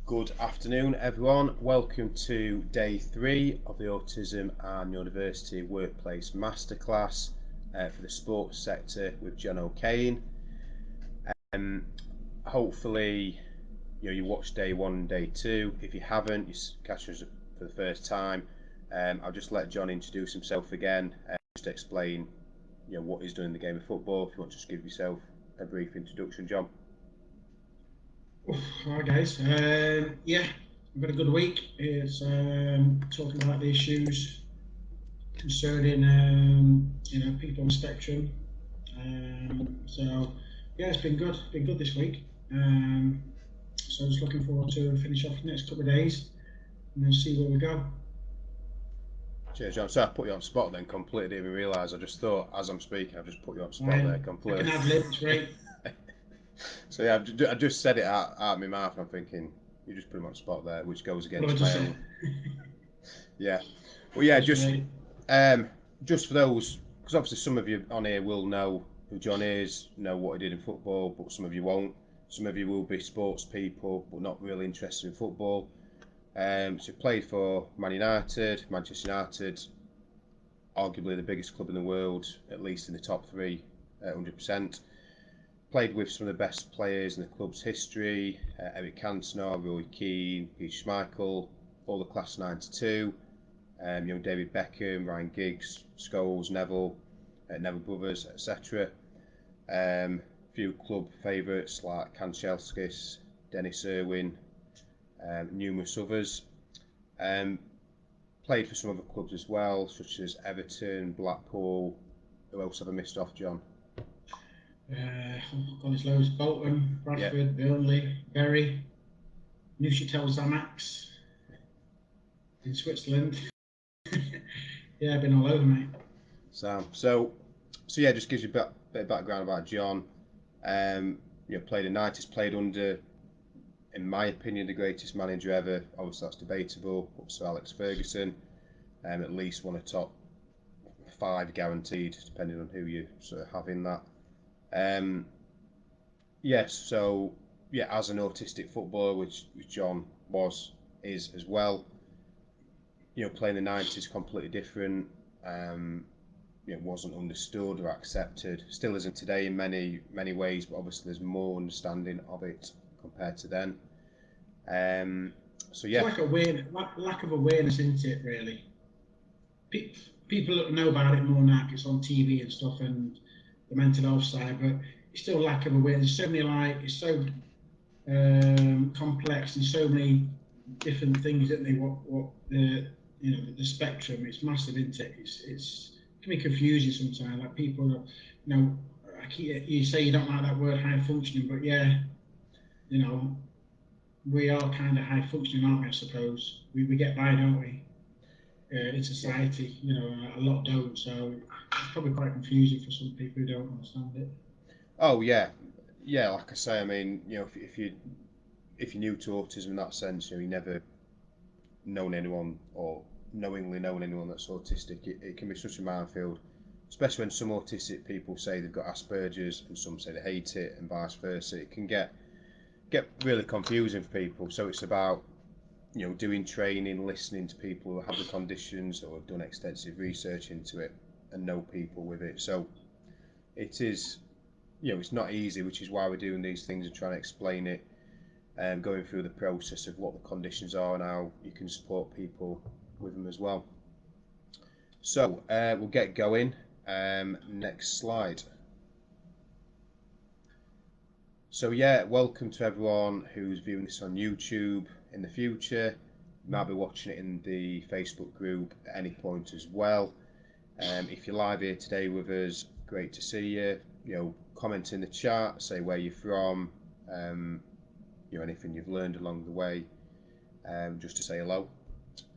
Good afternoon, everyone. Welcome to day 3 of the Autism and Neurodiversity Workplace Masterclass for the sports sector with John O'Kane. Um, Hopefully, you watched day 1 and day 2. If you haven't, you're catching us for the first time. I'll just let John introduce himself again, just explain, what he's doing in the game of football. If you want to just give yourself a brief introduction, John. Hi guys. I've had a good week. It's talking about the issues concerning people on the spectrum. It's been good. Been good this week. So just looking forward to finish off the next couple of days and then see where we go. Cheers, John. So I put you on spot then completely. Didn't even realise. I just thought as I'm speaking, I've just put you on spot there I completely. can ad lib. It's great. So yeah, I just said it out of my mouth. And I'm thinking you just put him on spot there, which goes What have I against just my said? own. Yeah. Well, yeah, That's great. just for those, because obviously some of you on here will know who John is, know what he did in football, but some of you won't. Some of you will be sports people, but not really interested in football. So he played for Man United, Manchester United, arguably the biggest club in the world, at least in the top three, 100%. Played with some of the best players in the club's history: Eric Cantona, Roy Keane, Peter Schmeichel, all the class 92. David Beckham, Ryan Giggs, Scholes, Neville, Neville brothers, etc. Few club favourites like Kanchelskis, Dennis Irwin, numerous others. Um, Played for some other clubs as well, such as Everton, Blackpool. Who else have I missed off, John? God, there's loads. Bolton, Bradford, Burnley, Bury, Neuchâtel Xamax in Switzerland. Yeah, I've been all over, mate. So yeah, just gives you a bit of background about John. Played in '90s, played under, in my opinion, the greatest manager ever. Obviously, that's debatable. But Sir Alex Ferguson, at least one of top 5 guaranteed, depending on who you sort of have in that. Um, yes, so yeah, as an autistic footballer, which John is as well. Playing the '90s completely different. Um, wasn't understood or accepted. Still isn't today in many ways, but obviously there's more understanding of it compared to then. Um, so It's yeah, like lack of awareness, isn't it? Really, people know about it more now. It's on TV and stuff, and the mental health side, but it's still lack of awareness. There's so many it's so complex and so many different things, isn't they? What the spectrum? It's massive, isn't it? It can be confusing sometimes. Like people, you say you don't like that word high functioning, but yeah, you know, we are kind of high functioning, aren't we? I suppose we get by, don't we? In yeah. society, a lot don't. So it's probably quite confusing for some people who don't understand it. Oh yeah, yeah. Like I say, I mean, if you're new to autism in that sense, you never known anyone or knowingly known anyone that's autistic, it can be such a minefield, especially when some autistic people say they've got Asperger's and some say they hate it and vice versa. It can get really confusing for people. So it's about doing training, listening to people who have the conditions or have done extensive research into it and know people with it. So it is, it's not easy, which is why we're doing these things and trying to explain it, going through the process of what the conditions are and how you can support people with them as well. So we'll get going. Next slide. So yeah, welcome to everyone who's viewing this on YouTube in the future. You might be watching it in the Facebook group at any point as well. If you're live here today with us, great to see you. Comment in the chat, say where you're from, anything you've learned along the way, just to say hello.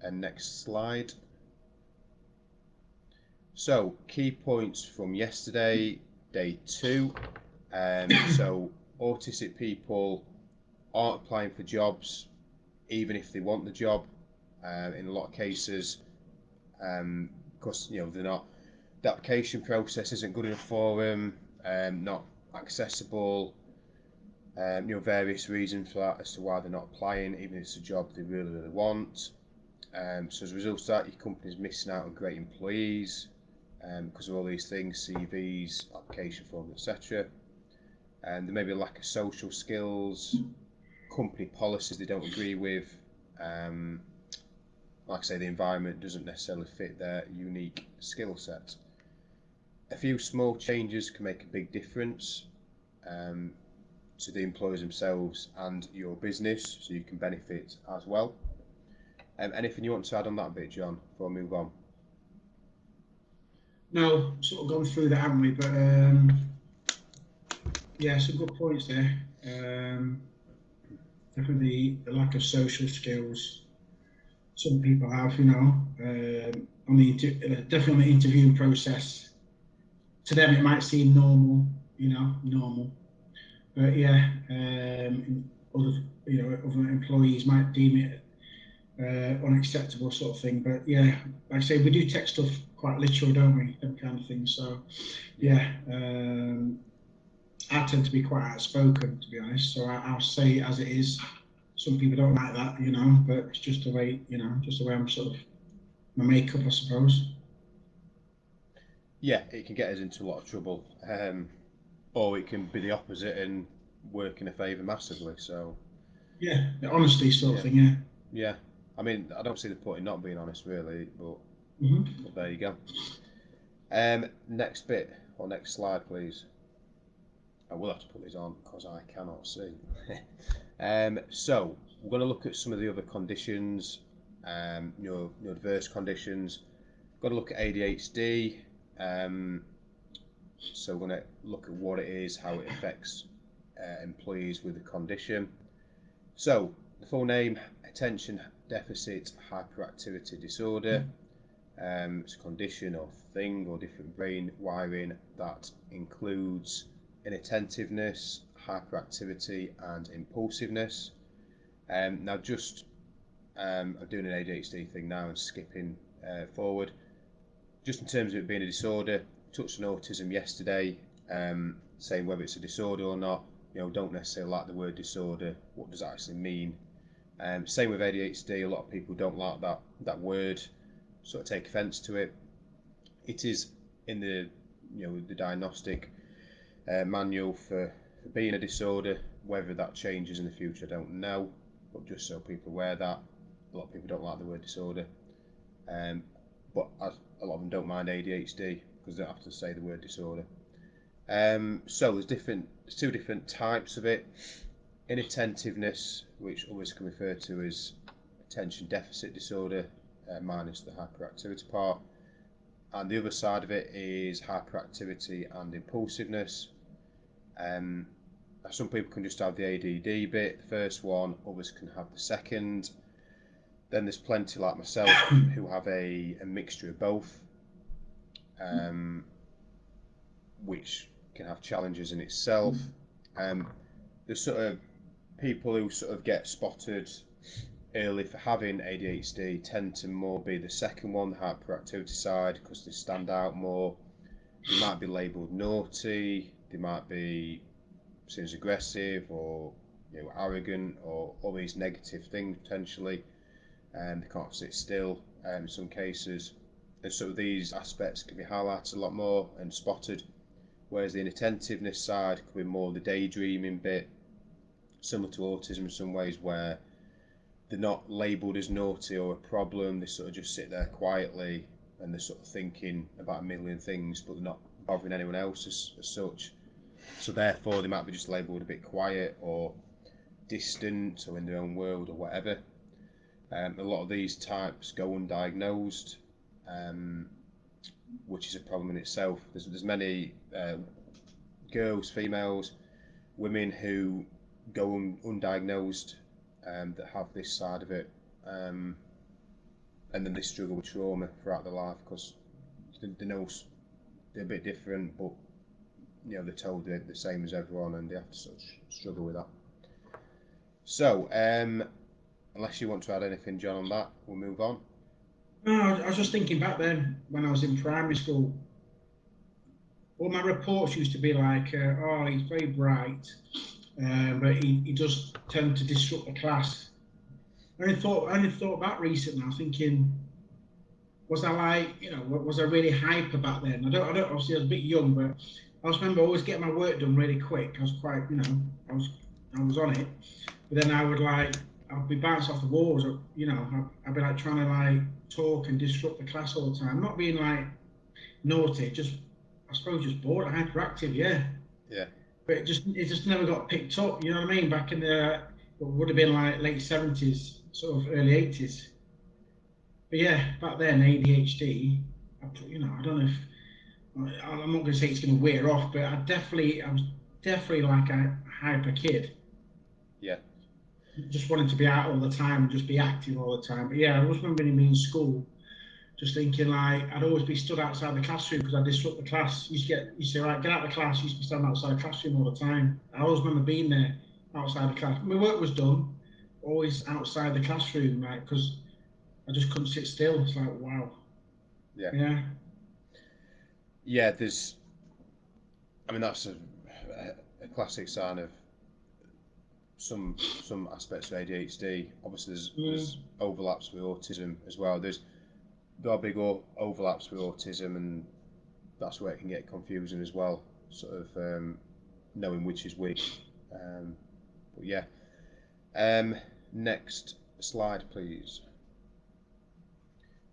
And next slide. So key points from yesterday, day 2. So autistic people aren't applying for jobs even if they want the job. In a lot of cases, because they're not. The application process isn't good enough for them, not accessible, Various reasons for that as to why they're not applying, even if it's a job they really, really want. So as a result of that, your company's missing out on great employees because of all these things, CVs, application forms, etc. And there may be a lack of social skills, company policies they don't agree with. Like I say, the environment doesn't necessarily fit their unique skill set. A few small changes can make a big difference to the employers themselves and your business, so you can benefit as well. Anything you want to add on that bit, John, before I move on? No, sort of gone through that, haven't we? But yeah, some good points there. Definitely the lack of social skills some people have, definitely on the interviewing process. To them, it might seem normal, normal. But yeah, other employees might deem it unacceptable sort of thing. But yeah, like I say, we do take stuff quite literal, don't we? Them kind of things. So yeah, I tend to be quite outspoken, to be honest. So I'll say it as it is. Some people don't like that, but it's just the way, just the way I'm sort of my makeup, I suppose. Yeah, it can get us into a lot of trouble, or it can be the opposite and work in a favour massively. So yeah, the honesty sort of thing. Yeah. Yeah, I mean, I don't see the point in not being honest, really, but, but there you go. Next bit, or next slide, please. I will have to put these on because I cannot see. So we're going to look at some of the other conditions, neurodiverse conditions. Got to look at ADHD. So we're going to look at what it is, how it affects employees with the condition. So the full name: attention deficit hyperactivity disorder. It's a condition or thing or different brain wiring that includes inattentiveness, hyperactivity, and impulsiveness. Now, I'm doing an ADHD thing now and skipping forward. Just in terms of it being a disorder, touched on autism yesterday, saying whether it's a disorder or not. Don't necessarily like the word disorder. What does that actually mean? Same with ADHD. A lot of people don't like that word, sort of take offence to it. It is in the the diagnostic manual for being a disorder. Whether that changes in the future, I don't know. But just so people are aware that a lot of people don't like the word disorder. But a lot of them don't mind ADHD because they don't have to say the word disorder. So there's two different types of it. Inattentiveness, which others can refer to as attention deficit disorder, minus the hyperactivity part. And the other side of it is hyperactivity and impulsiveness. Some people can just have the ADD bit, the first one, others can have the second. Then there's plenty like myself who have a mixture of both, which can have challenges in itself. There's sort of people who sort of get spotted early for having ADHD tend to more be the second one, the hyperactivity side, because they stand out more. They might be labelled naughty, they might be seen as aggressive or arrogant or all these negative things potentially. They can't sit still in some cases. And so these aspects can be highlighted a lot more and spotted. Whereas the inattentiveness side could be more the daydreaming bit, similar to autism in some ways, where they're not labelled as naughty or a problem. They sort of just sit there quietly and they're sort of thinking about a million things, but they're not bothering anyone else as such. So therefore they might be just labelled a bit quiet or distant or in their own world or whatever. A lot of these types go undiagnosed, which is a problem in itself. There's many girls, females, women who go undiagnosed that have this side of it, and then they struggle with trauma throughout their life because they know they're a bit different, but they're told they're the same as everyone, and they have to sort of struggle with that. So, unless you want to add anything, John, on that, we'll move on. No, I was just thinking back then when I was in primary school. All my reports used to be like, "Oh, he's very bright. but he does tend to disrupt the class. I only thought about recently. I was thinking, was I like, was I really hyper back then? I don't. Obviously, I was a bit young, but I just remember always getting my work done really quick. I was quite, I was on it. But then I'd be bounced off the walls. I'd be like trying to like talk and disrupt the class all the time. Not being like naughty, just I suppose just bored, hyperactive, yeah. Yeah. But it just never got picked up. You know what I mean? Back in the what would have been like late 70s, sort of early 80s. But yeah, back then ADHD. I don't know if I'm not going to say it's going to wear off, but I was definitely like a hyper kid. Yeah. Just wanting to be out all the time and just be active all the time. But yeah, I was remembering me in school, just thinking like I'd always be stood outside the classroom because I disrupt the class. You say right, get out of the class. You used to be standing outside the classroom all the time. I always remember being there outside the class. My work was done, always outside the classroom, like because I just couldn't sit still. It's like wow. Yeah. Yeah. Yeah. That's a classic sign of some aspects of ADHD. Obviously, there's overlaps with autism as well. There are big overlaps with autism, and that's where it can get confusing as well. Sort of knowing which is which. But yeah. Next slide, please.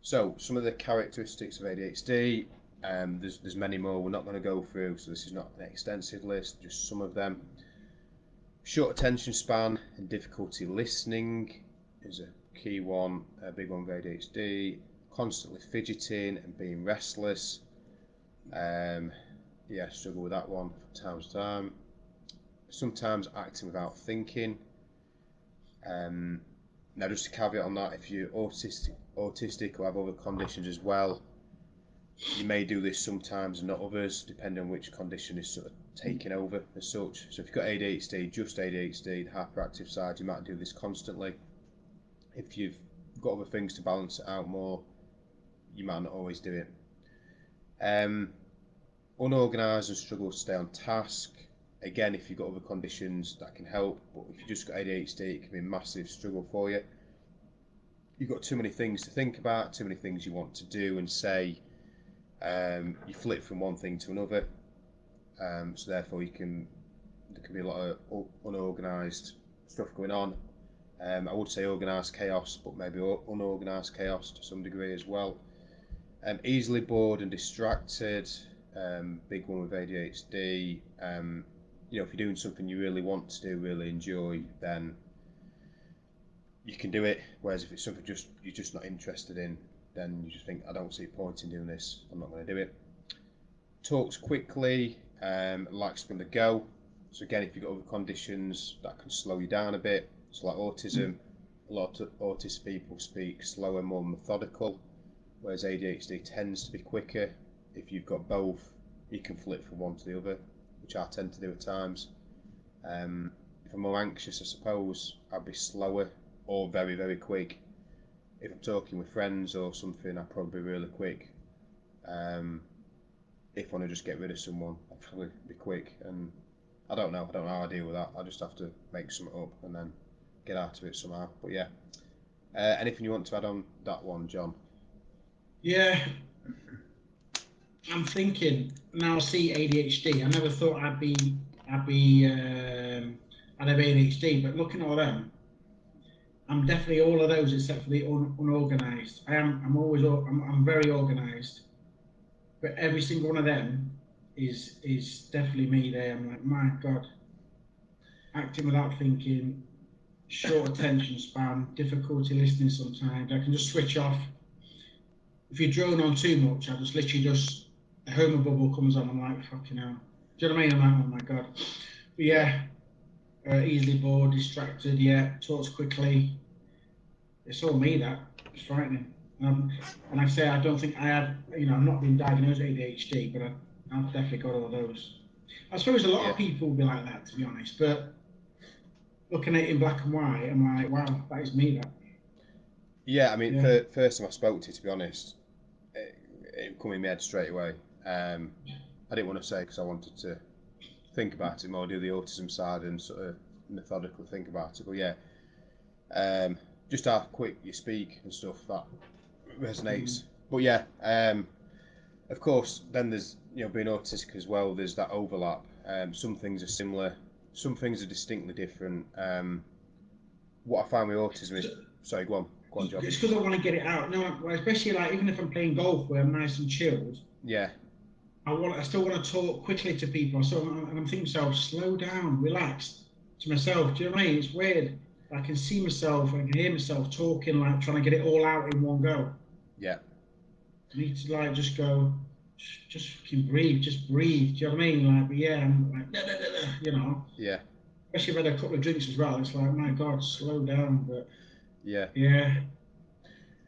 So some of the characteristics of ADHD. There's many more we're not going to go through, so this is not an extensive list, just some of them. Short attention span and difficulty listening is a key one, a big one with ADHD. Constantly fidgeting and being restless. Struggle with that one from time to time. Sometimes acting without thinking. Now, just a caveat on that: if you're autistic or have other conditions as well, you may do this sometimes and not others, depending on which condition is sort of taking over as such. So if you've got ADHD, just ADHD, the hyperactive side, you might do this constantly. If you've got other things to balance it out more, you might not always do it. Unorganised and struggle to stay on task. Again, if you've got other conditions, that can help, but if you've just got ADHD, it can be a massive struggle for you. You've got too many things to think about, too many things you want to do and say. You flip from one thing to another, so therefore there can be a lot of unorganised stuff going on. I would say organised chaos, but maybe unorganised chaos to some degree as well. Easily bored and distracted, big one with ADHD. If you're doing something you really want to do, really enjoy, then you can do it. Whereas if it's something you're just not interested in, then you just think, I don't see a point in doing this, I'm not going to do it. Talks quickly, likes from the go. So again, if you've got other conditions, that can slow you down a bit. So like autism, a lot of autistic people speak slower, more methodical, whereas ADHD tends to be quicker. If you've got both, you can flip from one to the other, which I tend to do at times. If I'm more anxious, I suppose, I'd be slower or very, very quick. If I'm talking with friends or something, I'd probably be really quick. If I want to just get rid of someone, I'd probably be quick. And I don't know how I deal with that. I just have to make something up and then get out of it somehow. But yeah. Anything you want to add on that one, John? Yeah, I'm thinking now. I see ADHD. I never thought I'd have ADHD, but looking at all them, I'm definitely all of those except for the unorganised. I'm very organised, but every single one of them is definitely me. There, I'm like, my God, acting without thinking, short attention span, difficulty listening. Sometimes I can just switch off. If you drone on too much, I just literally just a homer bubble comes on. I'm like, fucking hell. Do you know what I mean? I'm like, oh my God. But yeah, easily bored, distracted. Yeah, talks quickly. It's all me. That it's frightening. And I say I don't think I have. I've not been diagnosed with ADHD, but I've definitely got all those. I suppose a lot of people will be like that, to be honest. But looking at it in black and white, I'm like, wow, that is me. That. Yeah, first time I spoke to you, to be honest, it come in my head straight away. I didn't want to say because I wanted to think about it more, do the autism side and sort of methodically think about it. But yeah, just how quick you speak and stuff, that resonates. But yeah, of course, then there's, you know, being autistic as well, there's that overlap. Some things are similar, some things are distinctly different. What I find with autism is, sorry, go on, John. It's because I want to get it out. No, especially like even if I'm playing golf where I'm nice and chilled. Yeah. I still want to talk quickly to people. So I'm thinking to myself, slow down, relax. To myself, do you know what I mean? It's weird. I can see myself, I can hear myself talking, like trying to get it all out in one go. Yeah. I need to like just go, just fucking breathe, just breathe. Do you know what I mean? Like, but yeah, I'm like, you know. Yeah. Especially if I've had a couple of drinks as well. It's like, my God, slow down. But yeah.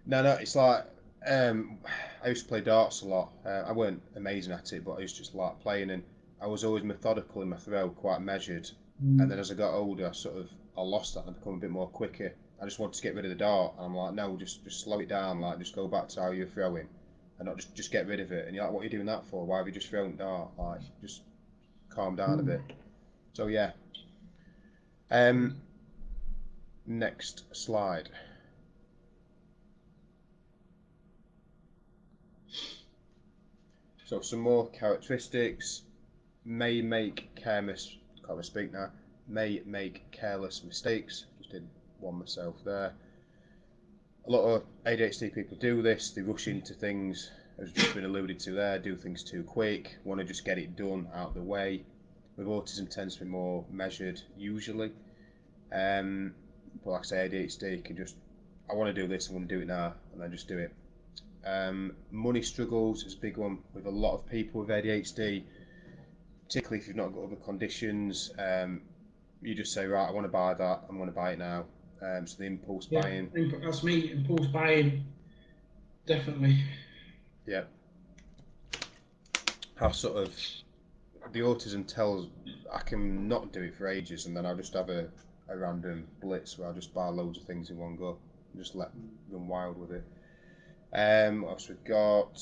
No, it's like, I used to play darts a lot. I weren't amazing at it, but I used to just like playing, and I was always methodical in my throw, quite measured. And then as I got older, I lost that and I become a bit more quicker. I just wanted to get rid of the dart, and I'm like, no, just slow it down, like just go back to how you're throwing, and not just get rid of it. And you're like, what are you doing that for? Why have you just thrown dart? Like, just calm down a bit. So yeah. Next slide. So some more characteristics. May make careless, can't speak now. May make careless mistakes. Just did one myself there. A lot of ADHD people do this. They rush into things, as just been alluded to there. Do things too quick. Want to just get it done out of the way. With autism, tends to be more measured usually. But like I say, ADHD can just, I want to do this, I want to do it now, and then just do it. Money struggles is a big one with a lot of people with ADHD, particularly if you've not got other conditions. You just say, right, I want to buy that, I'm going to buy it now. So the impulse buying. That's me, impulse buying, definitely. Yeah. How sort of the autism tells, I can not do it for ages, and then I'll just have a random blitz where I'll just buy loads of things in one go and just run wild with it. What else we've got?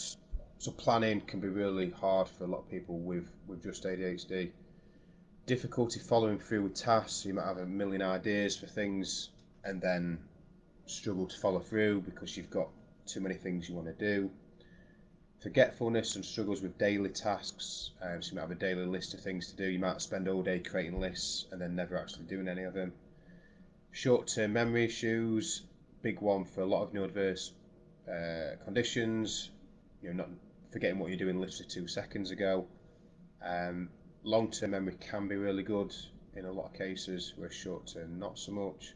So planning can be really hard for a lot of people with just ADHD. Difficulty following through with tasks. You might have a million ideas for things and then struggle to follow through because you've got too many things you want to do. Forgetfulness and struggles with daily tasks. So you might have a daily list of things to do. You might spend all day creating lists and then never actually doing any of them. Short-term memory issues, big one for a lot of neurodiverse conditions. You know, not forgetting what you're doing literally 2 seconds ago. Long-term memory can be really good in a lot of cases, where short-term not so much.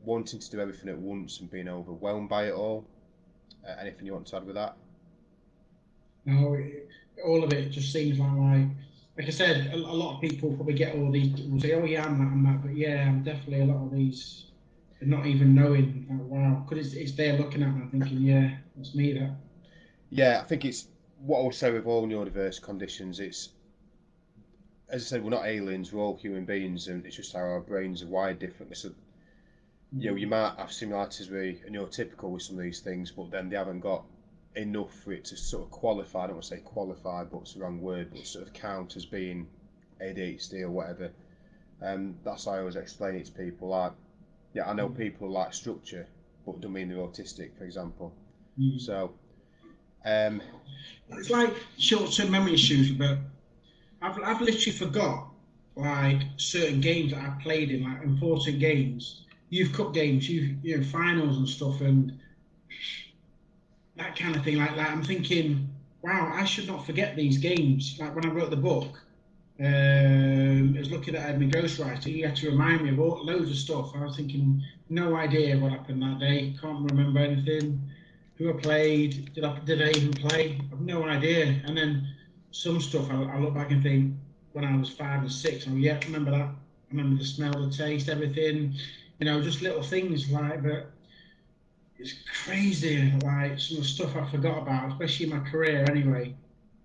Wanting to do everything at once and being overwhelmed by it all. Anything you want to add with that? No, all of it just seems like I said, a lot of people probably get all these, will say, oh yeah, I'm that, but yeah, I'm definitely a lot of these, and not even knowing, like, wow, because it's there looking at me and thinking, yeah, that's me, that. Yeah, I think it's what I would say with all neurodiverse conditions. It's, as I said, we're not aliens, we're all human beings, and it's just how our brains are wired differently. So, you know, you might have similarities with a neurotypical with some of these things, but then they haven't got enough for it to sort of qualify. I don't want to say qualify, but it's the wrong word, but sort of count as being ADHD or whatever. That's how I always explain it to people. Like, yeah, I know people like structure, but don't mean they're autistic, for example. So, it's like short-term memory issues, but I've literally forgot like certain games that I've played in, like important games, youth cup games, you know, finals and stuff, and that kind of thing. Like I'm thinking, wow, I should not forget these games. Like when I wrote the book, I was looking at my ghostwriter. He had to remind me of loads of stuff. I was thinking, no idea what happened that day. Can't remember anything. Who I played? Did I even play? I've no idea. And then some stuff I look back and think, when I was 5 and 6, oh yeah, I remember that. I remember the smell, the taste, everything. You know, just little things like that. It's crazy, like some of the stuff I forgot about, especially in my career anyway.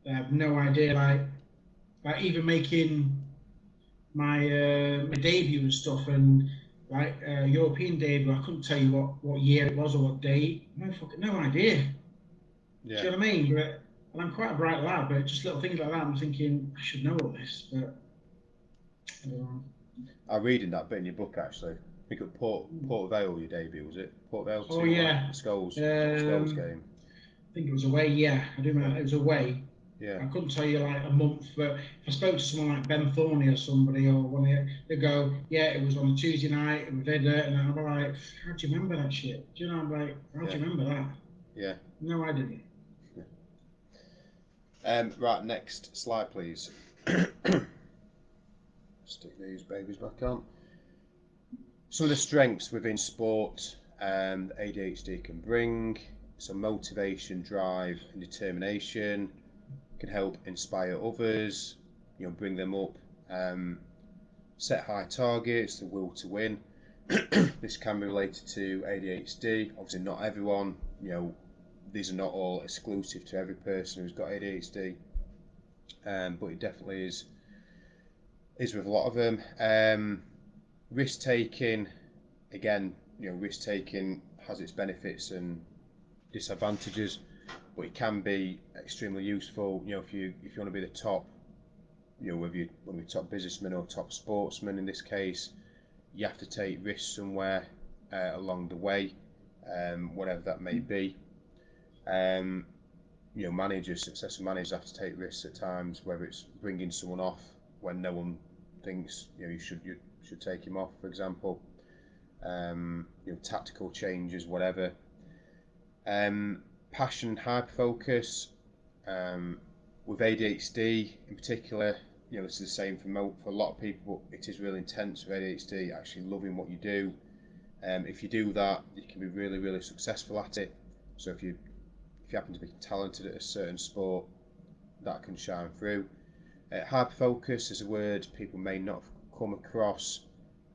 I have no idea, like even making my my debut and stuff, and like European debut, I couldn't tell you what year it was or what date. No idea. yeah. Do you know what I mean? But and I'm quite a bright lad, but just little things like that, I'm thinking I should know all this, but I don't know. I'm reading that bit in your book actually. I think at Port Vale your debut, was it? Port Vale Oh 2-1, yeah, the Scholes game. I think it was away. Yeah, I do remember it was away. Yeah. I couldn't tell you like a month, but if I spoke to someone like Ben Thorney or somebody, or one of you, they go, yeah, it was on a Tuesday night, and we did it, and I'm like, how do you remember that shit? Do you know? I'm like, how do you remember that? Yeah. No, I didn't. Right, next slide, please. Stick these babies back on. Some of the strengths within sport ADHD can bring. So motivation, drive, and determination can help inspire others. Bring them up. Set high targets, the will to win. This can be related to ADHD. Obviously, not everyone. These are not all exclusive to every person who's got ADHD, but it definitely is with a lot of them. Risk taking, again, risk taking has its benefits and disadvantages, but it can be extremely useful. If you want to be the top, whether you want to be top businessman or top sportsman in this case, you have to take risks somewhere along the way, whatever that may be. Managers, successful managers have to take risks at times, whether it's bringing someone off when no one thinks you should take him off, for example. Tactical changes, whatever. Passion, hyper focus. With ADHD in particular, this is the same for a lot of people. It is really intense with ADHD. Actually loving what you do. If you do that, you can be really, really successful at it. So if you happen to be talented at a certain sport, that can shine through. Hyper focus is a word people may not have come across.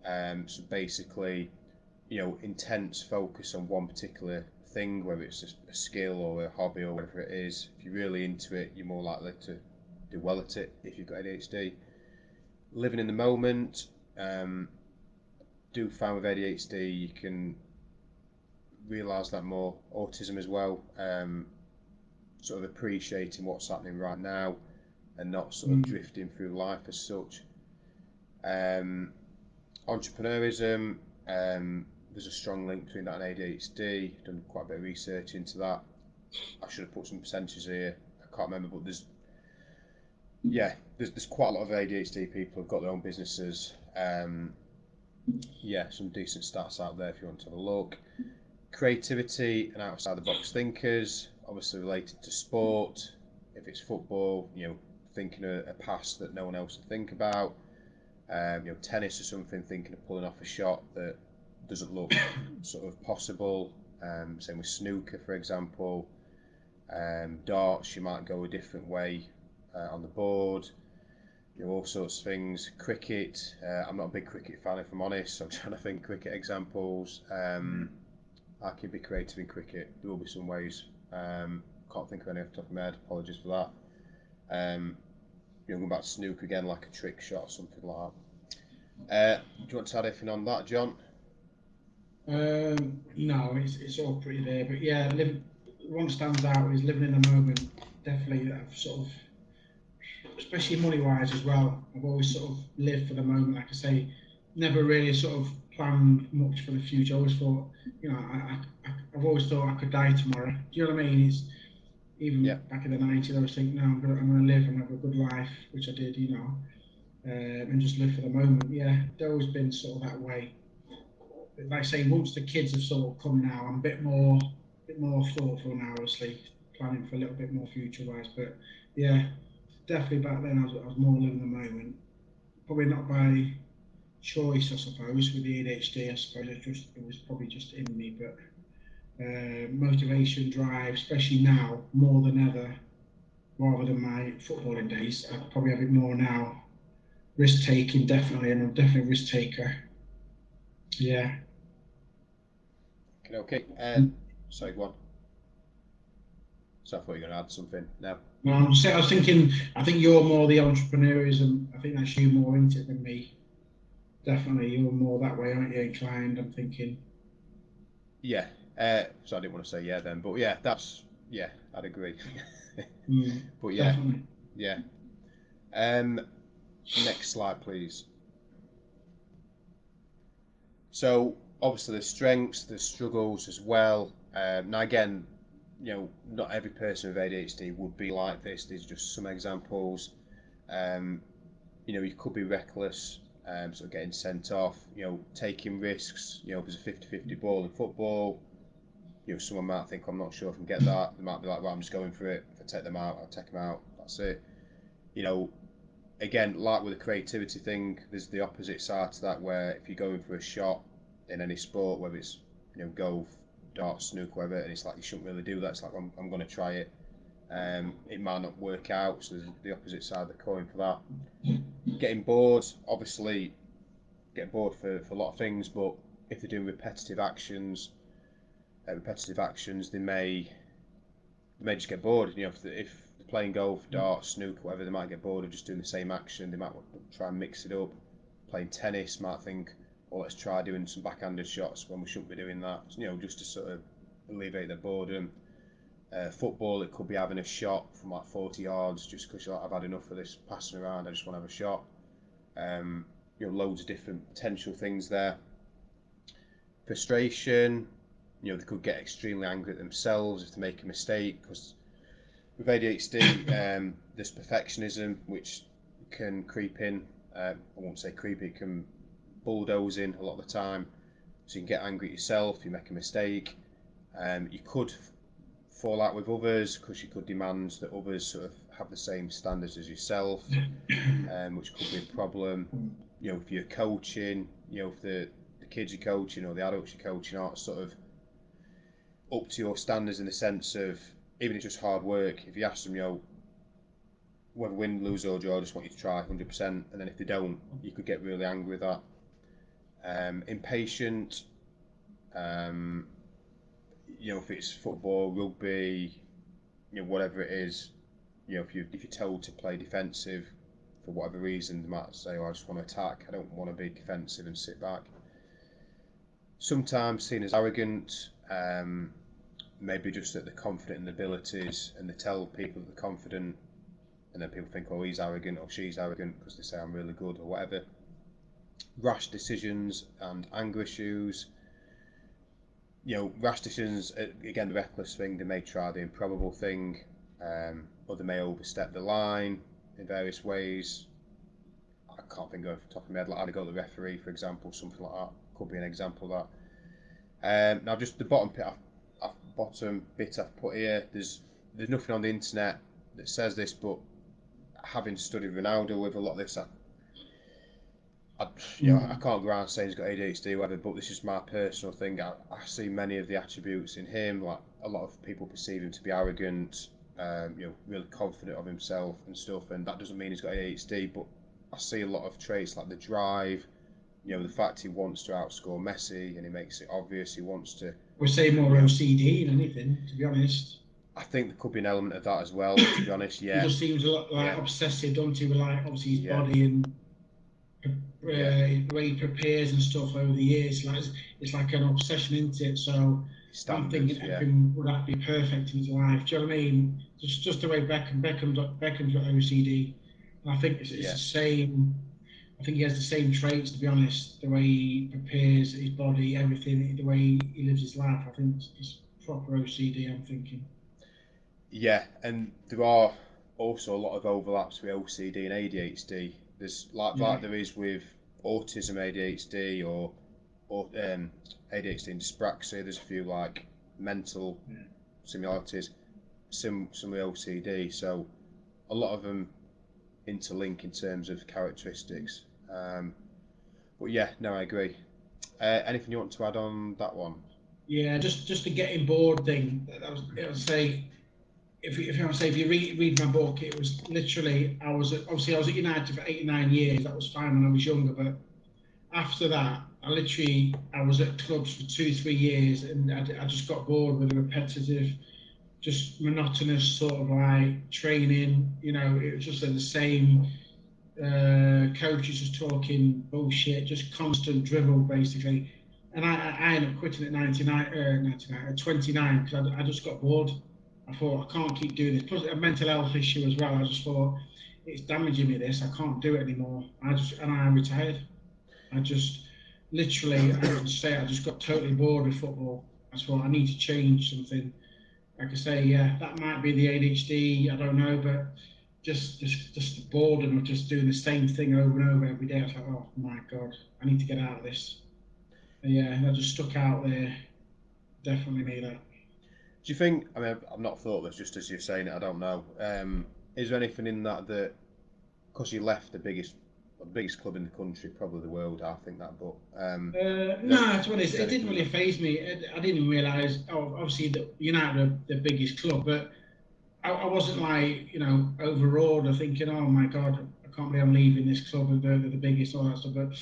So basically, intense focus on one particular thing, whether it's a skill or a hobby or whatever it is. If you're really into it, you're more likely to do well at it if you've got ADHD. Living in the moment. Do find with ADHD you can realise that more. Autism as well. Sort of appreciating what's happening right now and not sort of drifting through life as such. Entrepreneurism, there's a strong link between that and ADHD. Done quite a bit of research into that. I should have put some percentages here. I can't remember, but there's quite a lot of ADHD people who've got their own businesses. Some decent stats out there if you want to have a look. Creativity and outside the box thinkers, obviously related to sport. If it's football, thinking a pass that no one else would think about. Tennis or something, thinking of pulling off a shot that doesn't look sort of possible. Same with snooker, for example. Darts, you might go a different way on the board. All sorts of things. Cricket, I'm not a big cricket fan if I'm honest, so I'm trying to think cricket examples. I can be creative in cricket. There will be some ways. Can't think of any off the top of my head. Apologies for that. Going back to snooker again, like a trick shot or something like that. Do you want to add anything on that, John? No, it's all pretty there. But yeah, one stands out is living in the moment. Definitely, I've sort of, especially money-wise as well. I've always sort of lived for the moment. Like I say, never really sort of planned much for the future. I always thought, I've always thought I could die tomorrow. Do you know what I mean? It's even back in the 90s, I was thinking, no, I'm going to live and have a good life, which I did, and just live for the moment. Yeah, it's always been sort of that way. Like I say, once the kids have sort of come now, I'm a bit more thoughtful now, obviously, planning for a little bit more future-wise. But yeah, definitely back then I was more living the moment. Probably not by choice, I suppose, with the ADHD. I suppose it was probably just in me, but motivation, drive, especially now more than ever, rather than my footballing days. I probably have it more now. Risk taking, definitely, and I'm definitely a risk taker. Yeah. Okay. Sorry, go on. So I thought you were going to add something. No. No, I was thinking. I think you're more the entrepreneurism. I think that's you more into it than me. Definitely, you're more that way, aren't you? Inclined. I'm thinking. Yeah. So I didn't want to say yeah then, but yeah, that's Yeah, I'd agree. But yeah, Definitely. yeah. Next slide, please. So obviously there's strengths, there's struggles as well. Now again, not every person with ADHD would be like this. These are just some examples. You could be reckless, sort of getting sent off, taking risks. If there's a 50-50 ball in football, someone might think, I'm not sure if I can get that. They might be like, well, I'm just going for it. If I take them out, I'll take them out. That's it. Again, like with the creativity thing, there's the opposite side to that, where if you're going for a shot in any sport, whether it's golf, darts, snooker, whatever, and it's like you shouldn't really do that. It's like I'm going to try it. It might not work out, so there's the opposite side of the coin for that. Getting bored, obviously, get bored for a lot of things, but if they're doing repetitive actions, they may just get bored. If they're playing golf, darts, snooker, whatever, they might get bored of just doing the same action. They might want to try and mix it up. Playing tennis, might think, well, let's try doing some backhanded shots when we shouldn't be doing that. Just to sort of alleviate their boredom. Football, it could be having a shot from like 40 yards just because I've had enough of this passing around. I just want to have a shot. Loads of different potential things there. Frustration, they could get extremely angry at themselves if they make a mistake, because with ADHD, there's perfectionism which can creep in. I won't say creep, it can bulldoze in a lot of the time. So you can get angry at yourself, you make a mistake. You could fall out with others because you could demand that others sort of have the same standards as yourself, which could be a problem. If you're coaching, if the kids you're coaching or the adults you're coaching aren't sort of up to your standards, in the sense of, even if it's just hard work, if you ask them, whether win, lose or draw, I just want you to try 100%, and then if they don't, you could get really angry with that. Impatient, if it's football, rugby, whatever it is, if you're told to play defensive for whatever reason, they might say, I just want to attack, I don't want to be defensive and sit back. Sometimes seen as arrogant, maybe just that they're confident in their abilities, and they tell people that they're confident, and then people think, oh, he's arrogant or she's arrogant because they say I'm really good or whatever. Rash decisions and anger issues. Rash decisions, again, the reckless thing, they may try the improbable thing, or they may overstep the line in various ways. I can't think of the top of my head, like I'd go to the referee, for example, something like that could be an example of that. Now, just the bottom bit I've put here, there's nothing on the internet that says this, but having studied Ronaldo with a lot of this, I can't go around saying he's got ADHD or whatever, but this is my personal thing. I see many of the attributes in him. Like, a lot of people perceive him to be arrogant, really confident of himself and stuff, and that doesn't mean he's got ADHD, but I see a lot of traits like the drive, the fact he wants to outscore Messi, and he makes it obvious he wants to. We'll say more OCD than anything, to be honest. I think there could be an element of that as well, to be honest. Yeah. He just seems a lot like obsessive, don't he? With like obviously his body and the way he prepares and stuff over the years. Like it's like an obsession, isn't it? So I'm thinking everything would have to be perfect in his life. Do you know what I mean? Just the way Beckham's got OCD. And I think it's the same. I think he has the same traits, to be honest. The way he prepares his body, everything, the way he lives his life. I think it's proper OCD, I'm thinking. Yeah, and there are also a lot of overlaps with OCD and ADHD. There's like there is with autism, ADHD, or ADHD and dyspraxia. There's a few like mental similarities, some with OCD. So a lot of them interlink in terms of characteristics. But yeah, no, I agree. Anything you want to add on that one? Yeah, just the getting bored thing. I would say, if you read my book, it was literally, I was at United for 8 or 9 years. That was fine when I was younger, but after that, I was at clubs for 2-3 years, and I just got bored with the repetitive, just monotonous sort of like training. It was just the same coaches just talking bullshit, just constant dribble basically. And I ended up quitting at 29, 29 because I just got bored. I thought, I can't keep doing this. Plus a mental health issue as well. I just thought, it's damaging me, this. I can't do it anymore. And I retired. I just literally, I can say, I just got totally bored with football. I thought I need to change something. Like I say, yeah, that might be the ADHD. I don't know, but just the boredom of just doing the same thing over and over every day. I was like, oh my god, I need to get out of this. And yeah, I just stuck out there. Definitely need that. Do you think? I mean, I've not thought this. Just as you're saying it, I don't know. Is there anything in that because you left the biggest club in the country, probably the world, I think that. But no, No, to be honest, is it there didn't anything really that? faze me. I didn't realise. Oh, obviously, United are the biggest club, but I wasn't like, overawed or thinking, oh my god, I can't believe I'm leaving this club and they're the biggest, all that stuff. But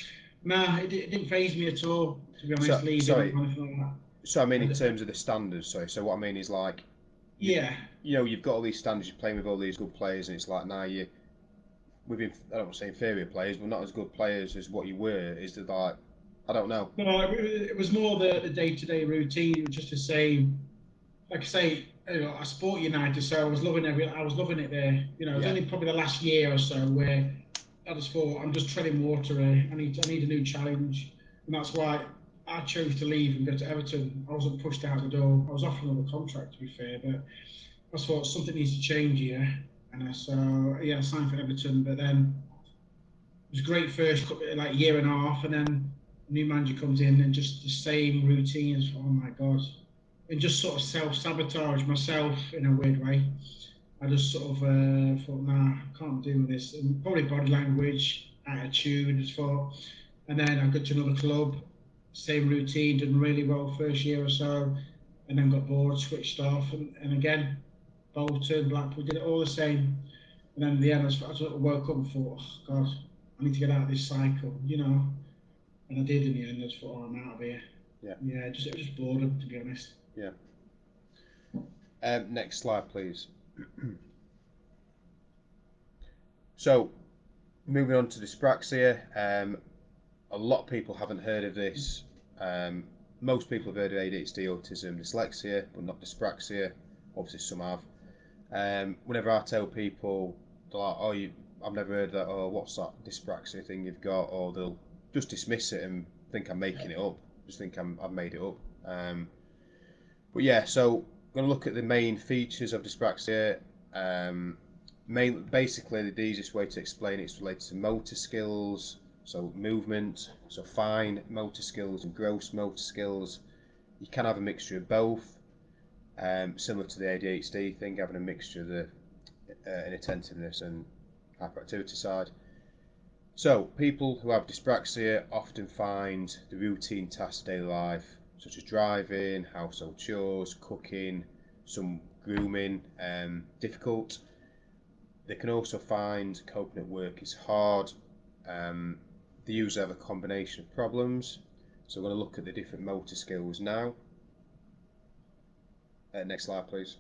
no, it didn't faze me at all. To be honest, So leaving sorry. or anything like So I mean, in that. terms of the standards. Sorry. So what I mean is like, you Yeah. you've got all these standards. You're playing with all these good players, and it's like now you I don't want to say inferior players, but not as good players as what you were. Is that like, I don't know. No, it was more the day-to-day routine. It was just the same. Like I say, I support United, so I was loving it there. It was Yeah. only probably the last year or so where I just thought, I'm just treading water here. I need a new challenge, and that's why I chose to leave and go to Everton. I wasn't pushed out the door. I was offered another contract, to be fair, but I thought something needs to change here, and so yeah, I signed for Everton. But then it was great first like year and a half, and then a new manager comes in and just the same routines. Oh my god! And just sort of self sabotage myself in a weird way. I just sort of thought, nah, I can't do this. And probably body language, attitude, just thought. And then I got to another club, same routine, done really well first year or so, and then got bored, switched off, and again, Bolton, Blackpool, did it all the same. And then in the end, I sort of woke up and thought, oh, God, I need to get out of this cycle. And I did in the end. I just thought, oh, I'm out of here. Yeah. Yeah, it was just boredom, to be honest. Yeah. Next slide, please. So moving on to dyspraxia. A lot of people haven't heard of this. Um, Most people have heard of ADHD, autism, dyslexia, but not dyspraxia. Obviously, some have. Whenever I tell people, they're like, "Oh, I've never heard of that. Oh, what's that dyspraxia thing you've got?" Or they'll just dismiss it and think I'm making it up. Just think I've made it up. But yeah, so I'm going to look at the main features of dyspraxia. Basically, the easiest way to explain it is related to motor skills, so movement, so fine motor skills and gross motor skills. You can have a mixture of both, similar to the ADHD thing, having a mixture of the inattentiveness and hyperactivity side. So, people who have dyspraxia often find the routine tasks of daily life, such as driving, household chores, cooking, some grooming, difficult. They can also find coping at work is hard. They usually have a combination of problems. So, we're going to look at the different motor skills now. Next slide, please.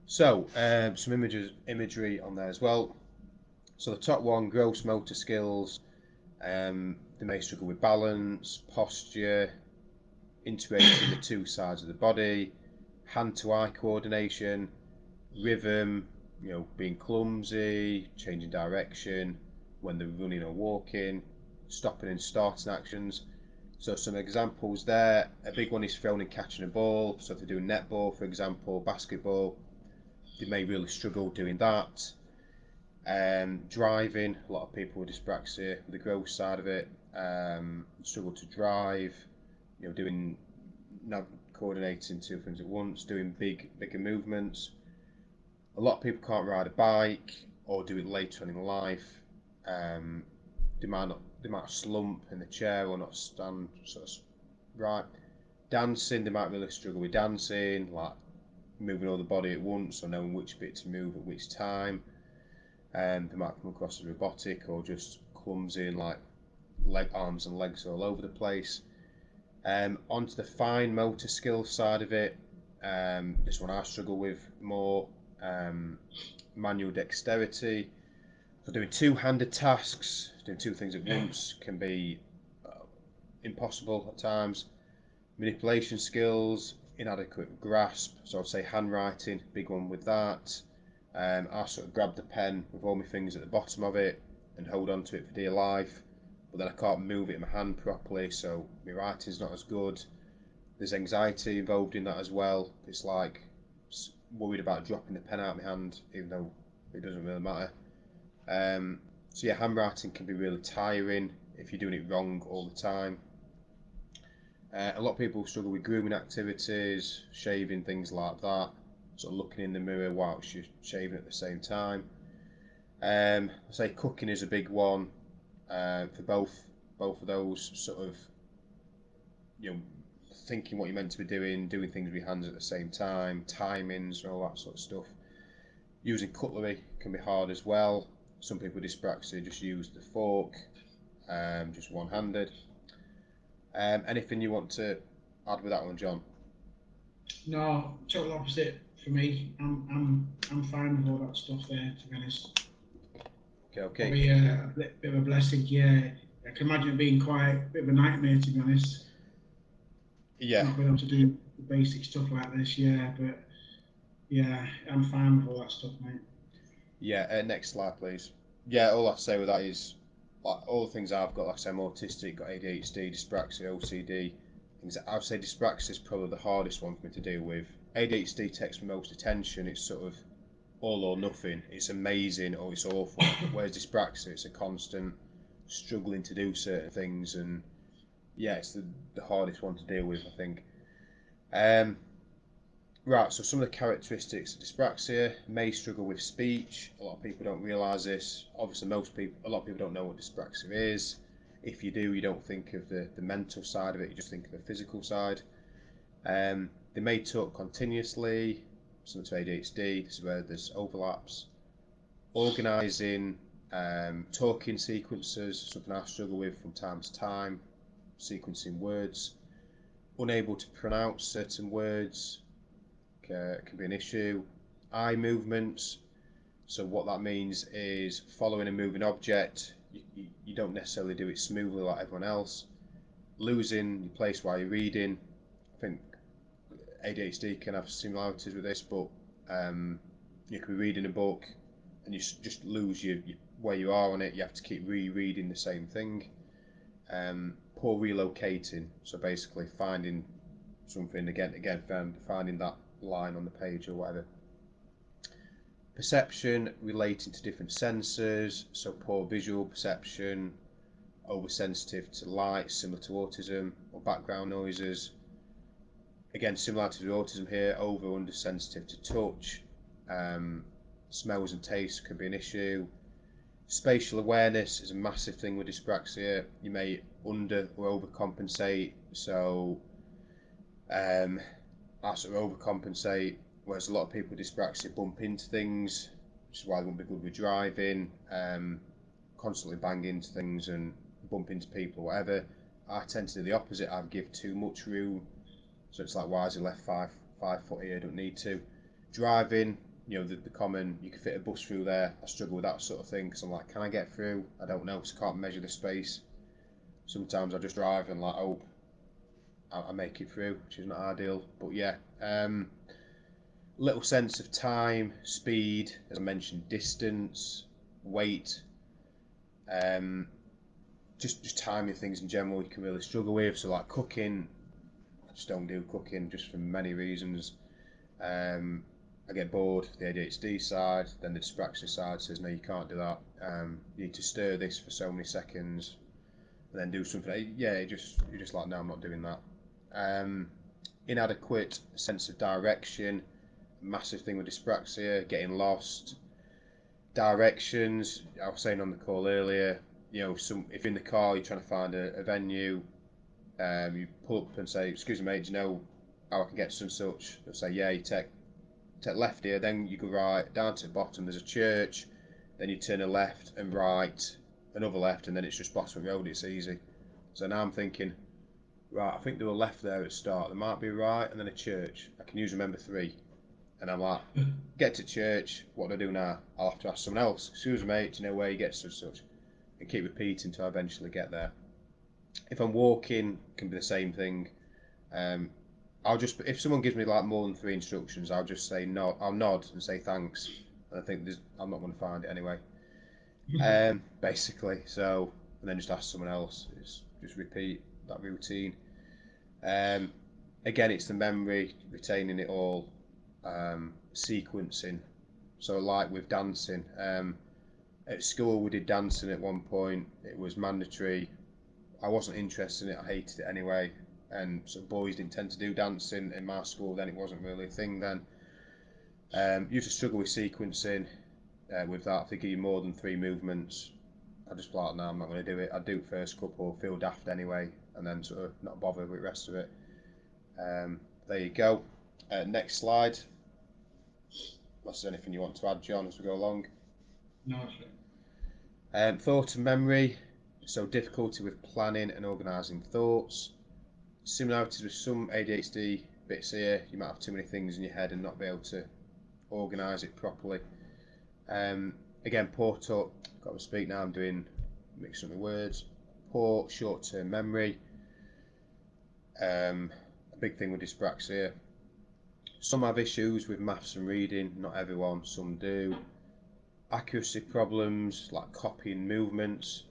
So, some imagery on there as well. So the top one, gross motor skills. They may struggle with balance, posture, integrating the two sides of the body, hand-to-eye coordination, rhythm, being clumsy, changing direction when they're running or walking, stopping and starting actions. So some examples there. A big one is throwing and catching a ball. So if they're doing netball, for example, basketball, they may really struggle doing that. Driving, a lot of people with dyspraxia, the growth side of it, struggle to drive, doing coordinating two things at once, doing bigger movements. A lot of people can't ride a bike or do it later on in life. They might slump in the chair or not stand sort of right. Dancing, they might really struggle with dancing, like moving all the body at once or knowing which bit to move at which time. They might come across as robotic or just clumsy and like arms and legs all over the place. Onto the fine motor skills side of it, this one I struggle with more. Manual dexterity. So doing two-handed tasks, doing two things at once can be impossible at times. Manipulation skills, inadequate grasp, so I'd say handwriting, big one with that. I sort of grab the pen with all my fingers at the bottom of it and hold on to it for dear life, but then I can't move it in my hand properly, so my writing's not as good. There's anxiety involved in that as well. It's like worried about dropping the pen out of my hand, even though it doesn't really matter. So yeah, handwriting can be really tiring if you're doing it wrong all the time. A lot of people struggle with grooming activities, shaving, things like that. Sort of looking in the mirror whilst you're shaving at the same time. I say cooking is a big one for both of those, sort of, you know, thinking what you're meant to be doing things with your hands at the same time, timings and all that sort of stuff. Using cutlery can be hard as well. Some people with dyspraxia just use the fork, just one-handed. Anything you want to add with that one, John? No, total opposite for me. I'm fine with all that stuff there, to be honest. Okay. Probably a bit of a blessing, yeah. I can imagine it being quite a bit of a nightmare, to be honest. Yeah. Not being able to do the basic stuff like this, yeah. But yeah, I'm fine with all that stuff, mate. Yeah. Next slide, please. Yeah. All I say with that is, like, all the things I've got. Like I say, I'm autistic, got ADHD, dyspraxia, OCD. Things I'd say dyspraxia is probably the hardest one for me to deal with. ADHD takes the most attention. It's sort of all or nothing. It's amazing or it's awful. Whereas dyspraxia, it's a constant struggling to do certain things, and yeah, it's the hardest one to deal with, I think. Right, so some of the characteristics of dyspraxia: may struggle with speech. A lot of people don't realise this. Obviously, a lot of people don't know what dyspraxia is. If you do, you don't think of the mental side of it, you just think of the physical side. They may talk continuously, similar to ADHD. This is where there's overlaps. Organising, talking sequences, something I struggle with from time to time. Sequencing words. Unable to pronounce certain words can be an issue. Eye movements. So what that means is following a moving object, you don't necessarily do it smoothly like everyone else. Losing your place while you're reading. I think ADHD can have similarities with this, but you could be reading a book and you just lose where you are on it. You have to keep rereading the same thing. Poor relocating, so basically finding something again, finding that line on the page or whatever. Perception, relating to different senses, so poor visual perception, oversensitive to light, similar to autism, or background noises. Again, similarities with autism here, under sensitive to touch. Smells and tastes could be an issue. Spatial awareness is a massive thing with dyspraxia. You may under or overcompensate, so I sort of overcompensate, whereas a lot of people with dyspraxia bump into things, which is why they won't be good with driving, constantly bang into things and bump into people or whatever. I tend to do the opposite. I give too much room, so it's like, why is he left 5 foot here? I don't need to. Driving, the common, you can fit a bus through there. I struggle with that sort of thing because I'm like, can I get through? I don't know, because I can't measure the space. Sometimes I just drive and like, oh, I make it through, which is not ideal. But yeah, little sense of time, speed, as I mentioned, distance, weight, just timing things in general you can really struggle with. So like cooking, I just don't do cooking just for many reasons. I get bored, the ADHD side, then the dyspraxia side says, no, you can't do that. You need to stir this for so many seconds and then do something. Yeah, you're just like, no, I'm not doing that. Inadequate sense of direction, massive thing with dyspraxia, getting lost. Directions, I was saying on the call earlier, if you're in the car, you're trying to find a venue, you pull up and say, excuse me mate, do you know how I can get to some such? They'll say, yeah, you take left here, then you go right, down to the bottom, there's a church, then you turn a left and right, another left, and then it's just bottom road, it's easy. So now I'm thinking, right, I think there were left there at the start, there might be right, and then a church. I can usually remember 3. And I'm like, get to church, what do I do now? I'll have to ask someone else, excuse me mate, do you know where you get to such? And keep repeating until I eventually get there. If I'm walking, it can be the same thing. I'll just, if someone gives me like more than 3 instructions, I'll just say no. I'll nod and say thanks, and I think I'm not going to find it anyway. Basically, so, and then just ask someone else. It's just repeat that routine. Again, it's the memory, retaining it all, sequencing. So like with dancing, at school we did dancing at one point. It was mandatory. I wasn't interested in it. I hated it anyway. And so boys didn't tend to do dancing in my school. Then it wasn't really a thing then. Used to struggle with sequencing. With that, if they give you more than 3 movements, I just like, no, I'm not going to do it. I'd do first couple, feel daft anyway, and then sort of not bother with the rest of it. There you go. Next slide. Unless there's anything you want to add, John, as we go along. No, sure. Thought and memory. So difficulty with planning and organising thoughts. Similarities with some ADHD bits here. You might have too many things in your head and not be able to organise it properly. Again, poor talk. Got to speak now. I'm mixing up the words. Poor short-term memory. A big thing with dyspraxia. Some have issues with maths and reading. Not everyone. Some do. Accuracy problems like copying movements.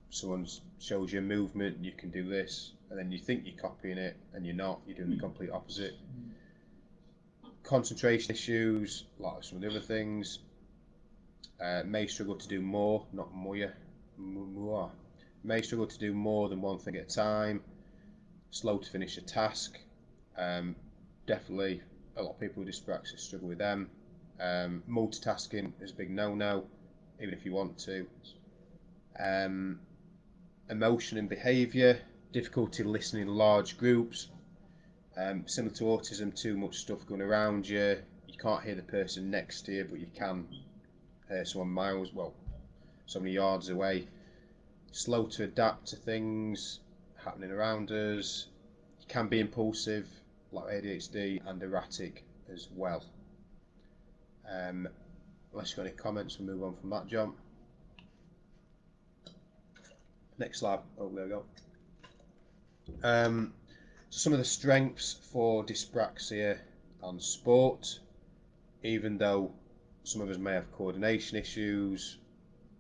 Someone shows you a movement, you can do this, and then you think you're copying it, and you're not. You're doing the complete opposite. Concentration issues, like some of the other things. May struggle to do more, not more. May struggle to do more than one thing at a time. Slow to finish a task. Definitely, a lot of people with dyspraxia struggle with them. Multitasking is a big no-no, even if you want to. Emotion and behaviour, difficulty listening in large groups. Similar to autism, too much stuff going around you. You can't hear the person next to you, but you can hear someone so many yards away. Slow to adapt to things happening around us. You can be impulsive, like ADHD, and erratic as well. Unless you've got any comments, we'll move on from that, John. Next slide. Oh, there we go. So some of the strengths for dyspraxia and sport, even though some of us may have coordination issues,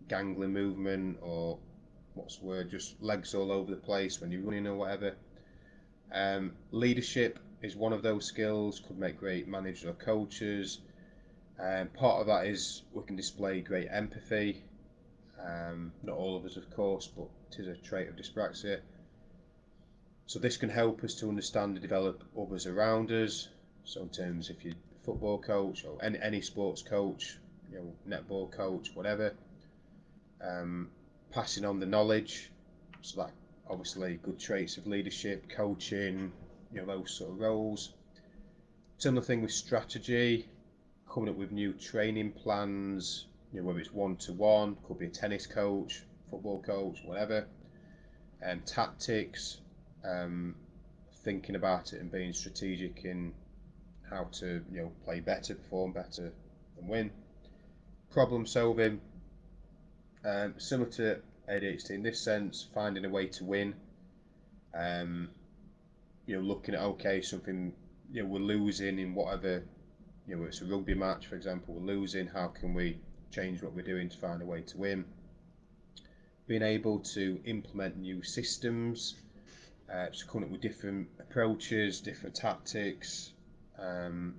gangling movement, or what's the word, just legs all over the place when you're running or whatever. Leadership is one of those skills, could make great managers or coaches. Part of that is we can display great empathy. Not all of us, of course, but it is a trait of dyspraxia. So this can help us to understand and develop others around us. So in terms, if you're a football coach or any sports coach, netball coach, whatever, passing on the knowledge. So that obviously good traits of leadership, coaching, those sort of roles. Similar thing with strategy, coming up with new training plans, whether it's one-to-one, could be a tennis coach, football coach, whatever. Tactics, thinking about it and being strategic in how to play better, perform better and win. Problem solving, similar to ADHD in this sense, finding a way to win. Looking at something, we're losing in whatever, it's a rugby match for example, we're losing, how can we change what we're doing to find a way to win. Being able to implement new systems, so coming up with different approaches, different tactics, and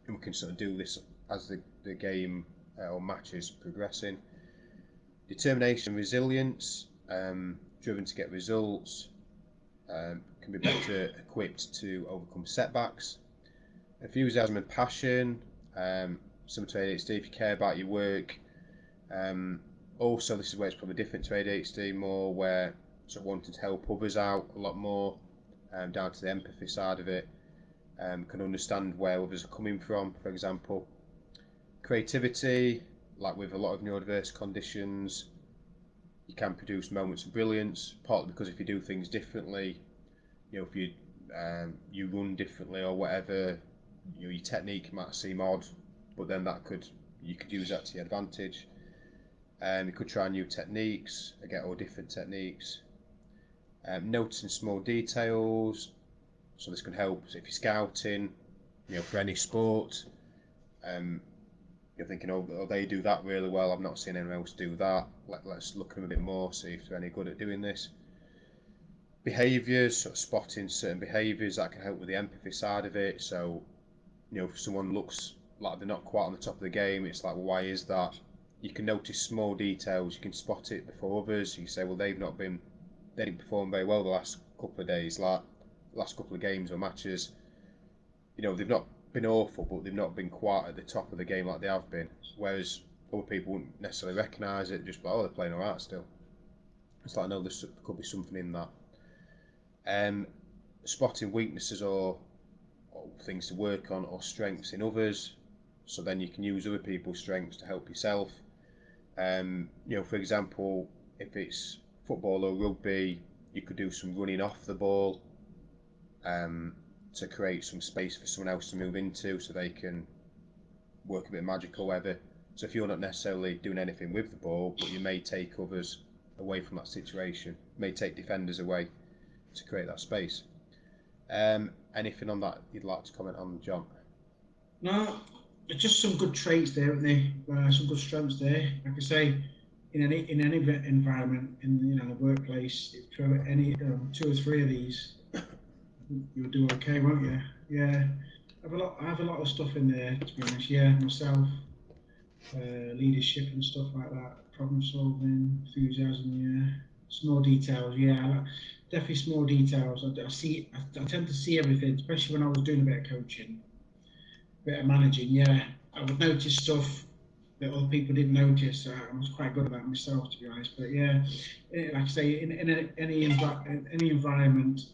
we can sort of do this as the game or match is progressing. Determination and resilience, driven to get results, can be better equipped to overcome setbacks. Enthusiasm and passion, similar to ADHD, if you care about your work. Also, this is where it's probably different to ADHD, more where sort of wanting to help others out a lot more, down to the empathy side of it. Can understand where others are coming from, for example. Creativity, like with a lot of neurodiverse conditions, you can produce moments of brilliance, partly because if you do things differently, if you run differently or whatever, your technique might seem odd, but then you could use that to your advantage. You could try new techniques, or different techniques. Noticing small details, So this can help if you're scouting, for any sport. You're thinking, oh, they do that really well. I've not seen anyone else do that. Let's look at them a bit more, see if they're any good at doing this. Behaviours, sort of spotting certain behaviours that can help with the empathy side of it. So, if someone looks like they're not quite on the top of the game, it's like, well, why is that? You can notice small details. You can spot it before others. You say, well, they didn't perform very well the last couple of days, like last couple of games or matches. They've not been awful, but they've not been quite at the top of the game like they have been. Whereas other people wouldn't necessarily recognise it, just like, oh, they're playing alright still. It's like, no, there could be something in that. Spotting weaknesses or things to work on or strengths in others, so then you can use other people's strengths to help yourself. For example, if it's football or rugby, you could do some running off the ball to create some space for someone else to move into, so they can work a bit of magic or whatever. So if you're not necessarily doing anything with the ball, but you may take others away from that situation, may take defenders away to create that space. Anything on that you'd like to comment on, John? No, just some good traits there, aren't there? Some good strengths there. Like I say, in any environment, in the workplace, if you have any 2 or 3 of these, you'll do okay, won't you? Yeah, I have a lot of stuff in there, to be honest. Yeah, myself, leadership and stuff like that, problem solving, enthusiasm. Yeah, small details. Yeah, definitely small details. I tend to see everything, especially when I was doing a bit of coaching, a bit of managing. Yeah, I would notice stuff that other people didn't notice. I was quite good at that myself, to be honest. But yeah, like I say, in any environment,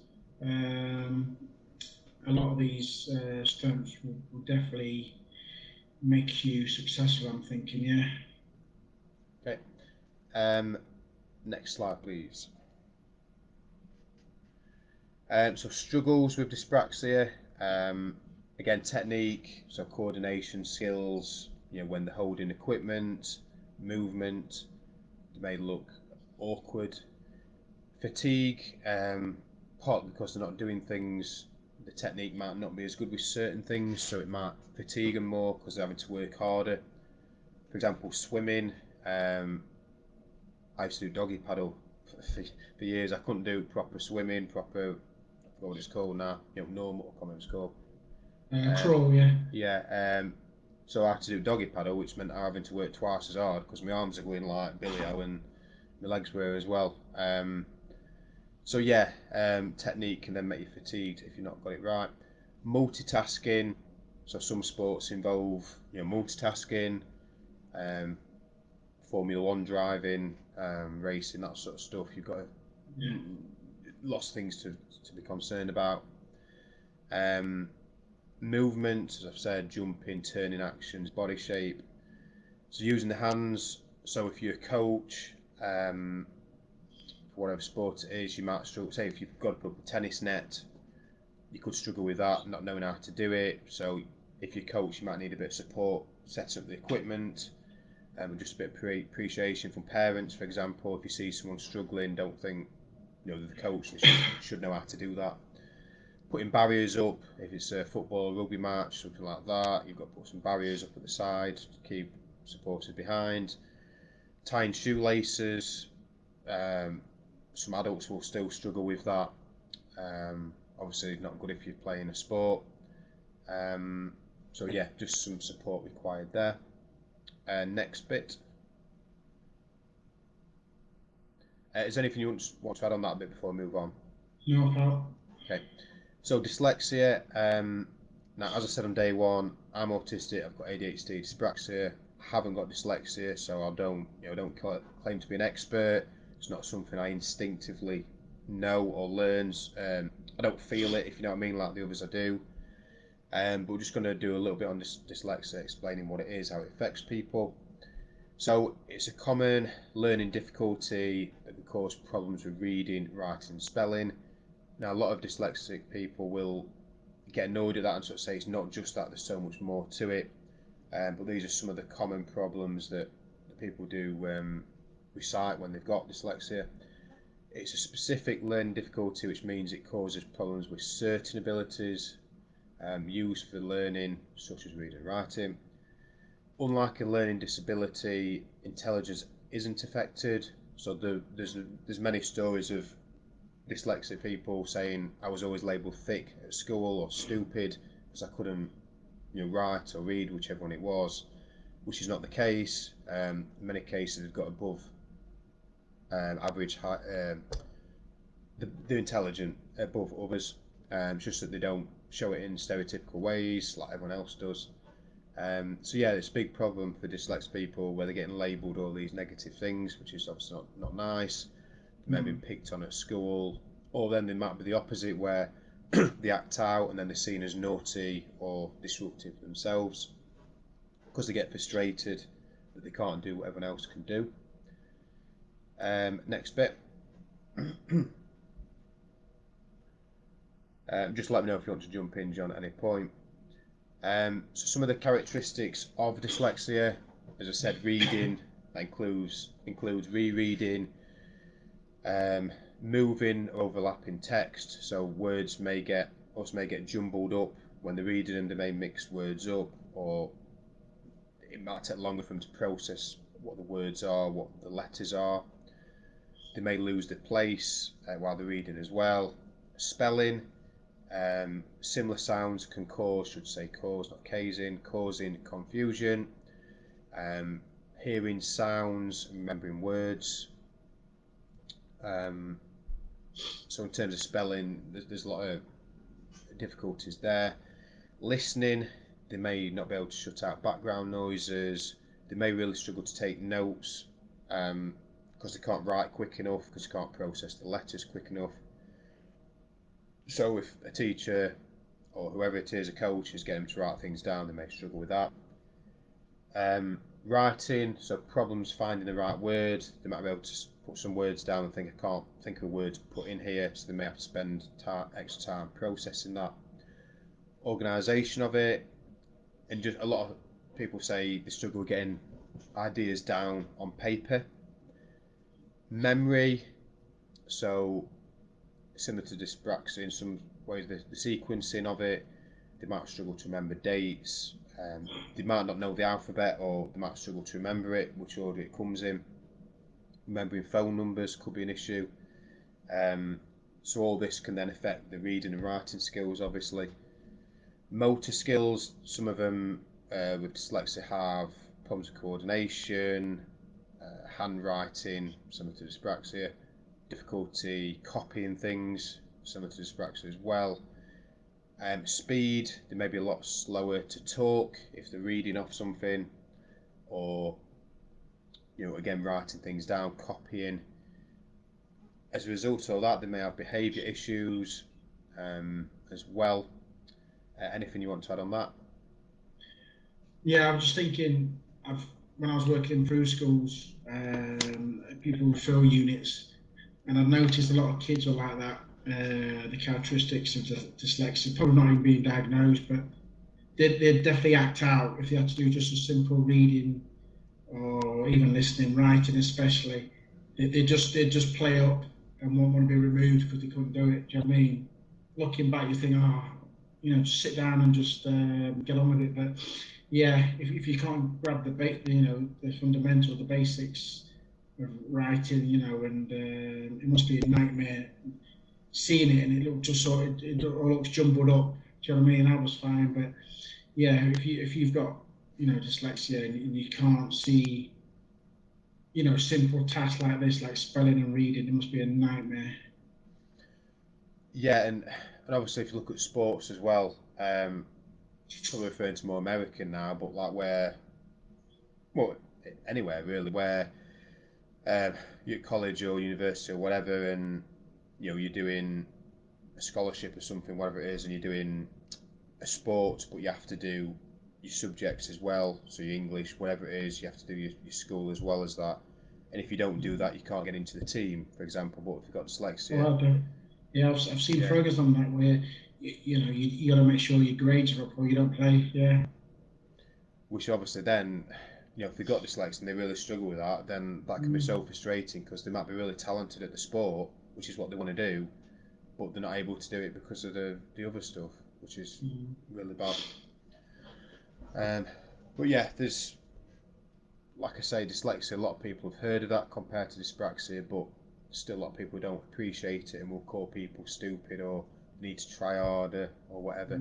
a lot of these strengths will definitely make you successful, I'm thinking. Yeah. Okay. Next slide, please. So struggles with dyspraxia. Again, technique, so coordination skills. When they're holding equipment, movement, they may look awkward. Fatigue, partly because they're not doing things. The technique might not be as good with certain things, so it might fatigue them more because they're having to work harder. For example, swimming. I used to do doggy paddle for years. I couldn't do proper swimming, I forgot what it's called now. Normal, I can't remember what it's called. Crawl, yeah. Yeah. So I had to do doggy paddle, which meant having to work twice as hard because my arms are going like Billy-O and my legs were as well. So yeah, technique can then make you fatigued if you've not got it right. Multitasking. So some sports involve multitasking, Formula One driving, racing, that sort of stuff. You've got lots of things to be concerned about. Movement, as I've said, jumping, turning actions, body shape. So using the hands. So if you're a coach, for whatever sport it is, you might struggle. Say if you've got to put up a tennis net, you could struggle with that, not knowing how to do it. So if you're a coach, you might need a bit of support, set up the equipment. Just a bit of appreciation from parents, for example. If you see someone struggling, don't think they're the coach, they should know how to do that. Putting barriers up, if it's a football or rugby match, something like that, you've got to put some barriers up at the side to keep supporters behind. Tying shoelaces, some adults will still struggle with that. Obviously not good if you're playing a sport. So yeah, just some support required there. Next bit. Is there anything you want to add on that bit before we move on? No, pal. Okay. So dyslexia. Now, as I said on day one, I'm autistic. I've got ADHD Dyspraxia. Haven't got dyslexia, so I don't claim to be an expert. It's not something I instinctively know or learn. I don't feel it, if you know what I mean, like the others I do. But we're just going to do a little bit on dyslexia, explaining what it is, how it affects people. So it's a common learning difficulty that can cause problems with reading, writing and spelling. Now a lot of dyslexic people will get annoyed at that and sort of say it's not just that, there's so much more to it. But these are some of the common problems that people do recite when they've got dyslexia. It's a specific learning difficulty, which means it causes problems with certain abilities used for learning, such as reading and writing. Unlike a learning disability, intelligence isn't affected. So there's many stories of dyslexic people saying I was always labelled thick at school or stupid because I couldn't write or read, whichever one it was, which is not the case. In many cases they've got above average height, they're intelligent above others, just that they don't show it in stereotypical ways like everyone else does. So yeah, it's a big problem for dyslexic people where they're getting labelled all these negative things, which is obviously not nice. They may be picked on at school, or then they might be the opposite where they act out and then they're seen as naughty or disruptive themselves because they get frustrated that they can't do what everyone else can do. Next bit. Just let me know if you want to jump in, John, at any point. So some of the characteristics of dyslexia, as I said, reading, that includes rereading, moving or overlapping text, so words may get jumbled up when they're reading and they may mix words up, or it might take longer for them to process what the words are, what the letters are. They may lose their place while they're reading as well. Spelling, similar sounds can cause, not causing confusion. Hearing sounds, remembering words. So in terms of spelling, there's a lot of difficulties there. Listening, they may not be able to shut out background noises. They may really struggle to take notes because they can't write quick enough, because they can't process the letters quick enough. So if a teacher or whoever it is, a coach, is getting them to write things down, they may struggle with that. Writing, so problems finding the right word. They might be able to put some words down and think, I can't think of a word to put in here, so they may have to spend extra time processing that. Organisation of it, and just a lot of people say they struggle with getting ideas down on paper. Memory, so similar to dyspraxia in some ways, the sequencing of it, they might struggle to remember dates, they might not know the alphabet, or they might struggle to remember it, which order it comes in. Remembering phone numbers could be an issue. So all this can then affect the reading and writing skills, obviously. Motor skills, some of them with dyslexia have problems with coordination, handwriting, similar to dyspraxia, difficulty copying things, similar to dyspraxia as well. Speed, they may be a lot slower to talk if they're reading off something, or again, writing things down, copying. As a result of that, they may have behaviour issues as well. Anything you want to add on that? Yeah, I'm just thinking, when I was working through schools, people referral units, and I've noticed a lot of kids are like that. The characteristics of dyslexia, probably not even being diagnosed, but they'd definitely act out if they had to do just a simple reading or even listening, writing especially. They'd just play up and won't want to be removed because they couldn't do it. Do you know what I mean? Looking back, you think, just sit down and just get on with it. But yeah, if you can't grab the fundamental, the basics of writing, and it must be a nightmare seeing it, and it looks just it all looks jumbled up. Do you know what I mean? That was fine, but yeah, if you've got dyslexia and you can't see simple tasks like this, like spelling and reading, it must be a nightmare. Yeah, and obviously if you look at sports as well, probably referring to more American now, but like anywhere really, where you're at college or university or whatever, and you're doing a scholarship or something, whatever it is, and you're doing a sport, but you have to do your subjects as well, so your English, whatever it is, you have to do your school as well as that. And if you don't do that, you can't get into the team, for example. But if you've got dyslexia, yeah, I've seen programs on that where you got to make sure your grades are up or you don't play. Yeah. Which obviously then, if they've got dyslexia and they really struggle with that, then that can be so frustrating because they might be really talented at the sport, which is what they want to do, but they're not able to do it because of the other stuff, which is really bad. But yeah, there's, like I say, dyslexia, a lot of people have heard of that compared to dyspraxia, but still a lot of people don't appreciate it and will call people stupid or need to try harder or whatever.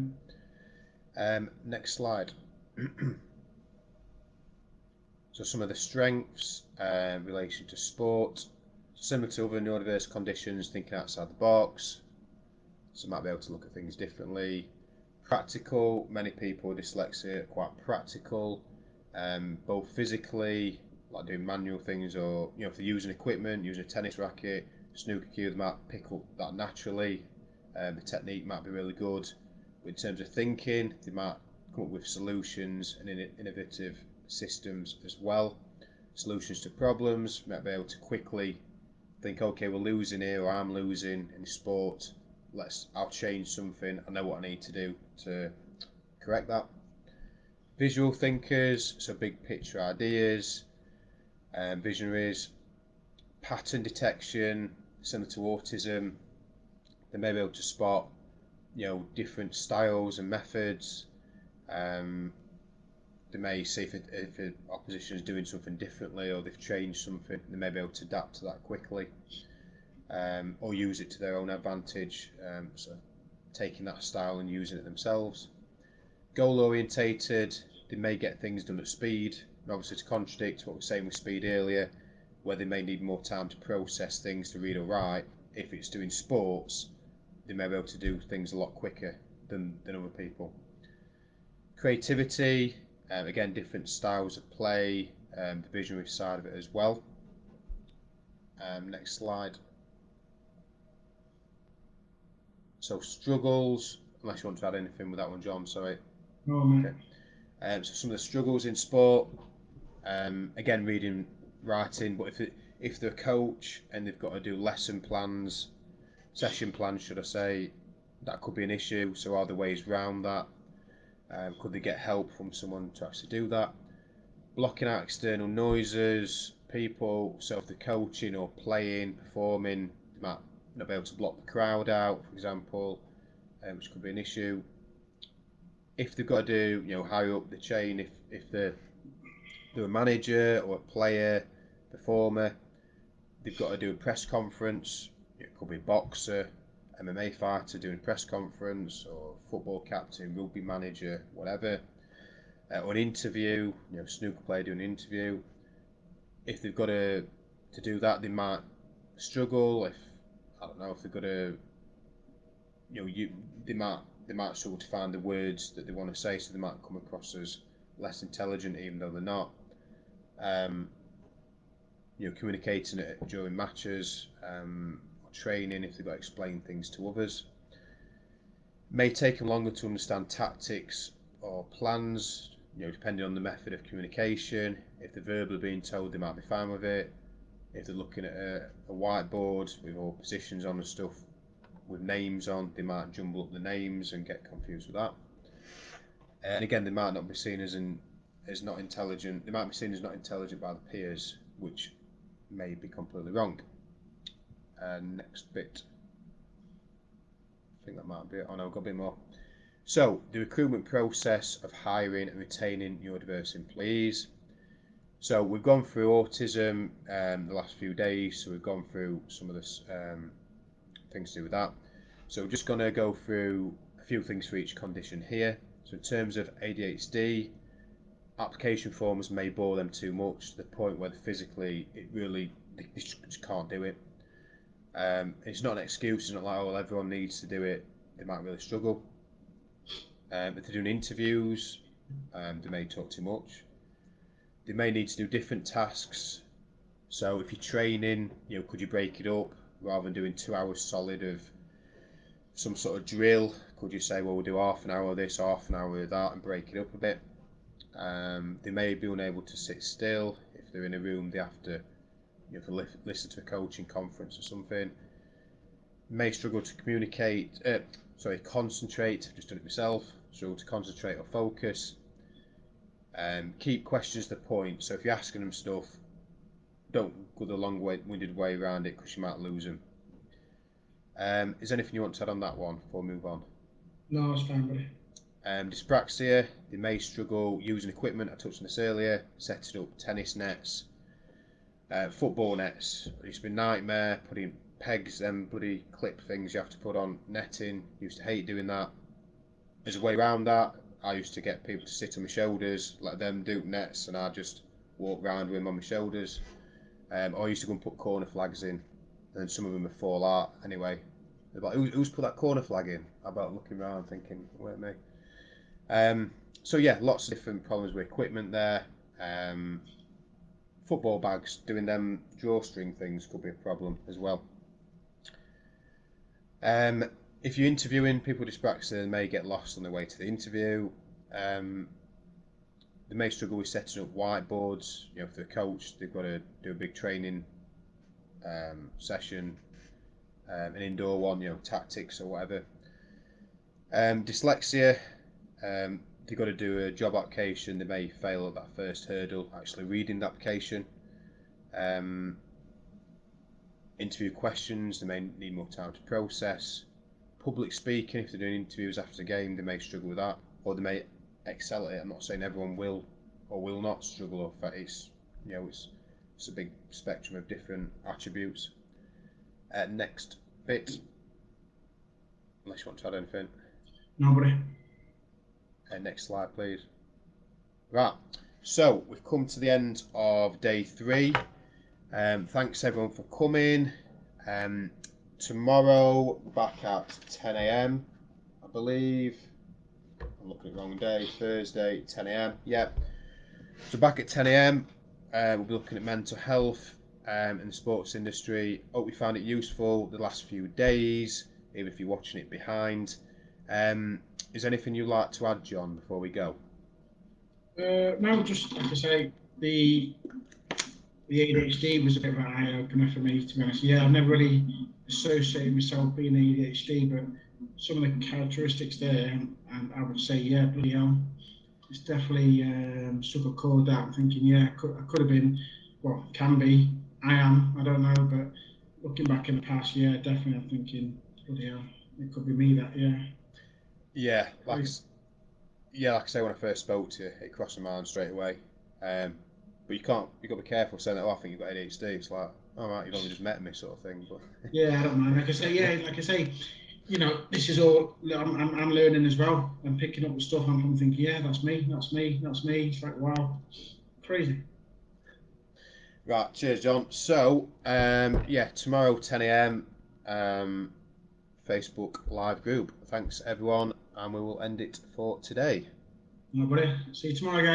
Next slide. So some of the strengths in relation to sport, similar to other neurodiverse conditions, thinking outside the box, so might be able to look at things differently. Practical, many people with dyslexia are quite practical, both physically, like doing manual things, or if they're using equipment, using a tennis racket, snooker cue, they might pick up that naturally. The technique might be really good, but in terms of thinking, they might come up with solutions and innovative systems as well. Solutions to problems, might be able to quickly think, okay, we're losing here, or I'm losing in sport. I'll change something. I know what I need to do to correct that. Visual thinkers, so big picture ideas, visionaries. Pattern detection, similar to autism. They may be able to spot, different styles and methods. They may see if the opposition is doing something differently, or they've changed something. They may be able to adapt to that quickly. Or use it to their own advantage, so taking that style and using it themselves. Goal orientated, they may get things done at speed, and obviously to contradict what we were saying with speed earlier, where they may need more time to process things to read or write. If it's doing sports, they may be able to do things a lot quicker than other people. Creativity, again, different styles of play, the visionary side of it as well. Next slide. So struggles, unless you want to add anything with that one, John, sorry. Okay. So some of the struggles in sport, again, reading, writing, but if they're a coach and they've got to do lesson plans, session plans, should I say, that could be an issue. So are there ways around that? Could they get help from someone to actually do that? Blocking out external noises, people, so if they're coaching or playing, performing, they might not be able to block the crowd out, for example, which could be an issue. If they've got to do, higher up the chain, if they're a manager or a player, performer, they've got to do a press conference. It could be a boxer, MMA fighter doing a press conference, or football captain, rugby manager, whatever. Or an interview, snooker player doing an interview. If they've got to do that, they might struggle. If they've got to, they might struggle to find the words that they want to say, so they might come across as less intelligent, even though they're not. Communicating it during matches, or training, if they've got to explain things to others. May take them longer to understand tactics or plans, depending on the method of communication. If they're verbally being told, they might be fine with it. If they're looking at a whiteboard with all positions on and stuff with names on, they might jumble up the names and get confused with that. And again, they might not be seen as not intelligent. They might be seen as not intelligent by the peers, which may be completely wrong. Next bit. I think that might be it. Oh no, I've got a bit more. So, the recruitment process of hiring and retaining neurodiverse employees. So, we've gone through autism the last few days, so we've gone through some of this things to do with that. So, we're just going to go through a few things for each condition here. So, in terms of ADHD, application forms may bore them too much to the point where they just can't do it. It's not an excuse. It's not like, well, everyone needs to do it. They might really struggle. If they're doing interviews, they may talk too much. They may need to do different tasks. So if you're training, could you break it up rather than doing 2 hours solid of some sort of drill? Could you say, well, we'll do half an hour of this, half an hour of that, and break it up a bit? They may be unable to sit still. If they're in a room, they have to listen to a coaching conference or something. May struggle to concentrate. I've just done it myself. Struggle to concentrate or focus. Keep questions to the point. So if you're asking them stuff, don't go the long-winded way around it, because you might lose them. Is there anything you want to add on that one before we move on? No, it's fine, buddy. Dyspraxia, they may struggle using equipment. I touched on this earlier, setting up tennis nets, football nets. It's been a nightmare putting pegs, them bloody clip things you have to put on netting. Used to hate doing that. There's a way around that. I used to get people to sit on my shoulders, let them do nets, and I'd just walk around with them on my shoulders. Or I used to go and put corner flags in, and some of them would fall out anyway. They're like, who's put that corner flag in? I about looking around thinking, wait me. So yeah, lots of different problems with equipment there. Football bags, doing them drawstring things could be a problem as well. If you're interviewing people with dyspraxia, they may get lost on their way to the interview. They may struggle with setting up whiteboards. You know, if they're a coach, they've got to do a big training session, an indoor one, you know, tactics or whatever. Dyslexia, they've got to do a job application. They may fail at that first hurdle, actually reading the application. Interview questions, they may need more time to process. Public speaking, if they're doing interviews after the game, they may struggle with that, or they may excel at it. I'm not saying everyone will or will not struggle, or it's, you know, it's a big spectrum of different attributes. Next bit, unless you want to add anything. Nobody. Next slide, please. Right, so we've come to the end of day 3. Thanks everyone for coming. Tomorrow back at 10 a.m. I believe. I'm looking at the wrong day. Thursday, 10 a.m. Yeah. So back at 10 a.m. We'll be looking at mental health in the sports industry. Hope you found it useful the last few days, even if you're watching it behind. Is there anything you'd like to add, John, before we go? No, just like I say, the ADHD was a bit of an eye-opener for me, to be honest. Yeah, I've never really associated myself being ADHD, but some of the characteristics there, and I would say, yeah, bloody hell, it's definitely struck a chord that I'm thinking, yeah, I could have been, well, can be, I am, I don't know, but looking back in the past, yeah, definitely I'm thinking, bloody hell, it could be me that, yeah. Yeah, like I say, when I first spoke to you, it crossed my mind straight away. But you've got to be careful saying that, oh, I think you've got ADHD. It's like, all right, you've only just met me, sort of thing. But yeah, I don't mind. Like I say, you know, this is all I'm learning as well. I'm picking up the stuff. I'm thinking, yeah, that's me. It's like, wow, crazy. Right, cheers, John. So, yeah, tomorrow 10 a.m. Facebook live group. Thanks everyone, and we will end it for today. No, buddy. See you tomorrow, guys.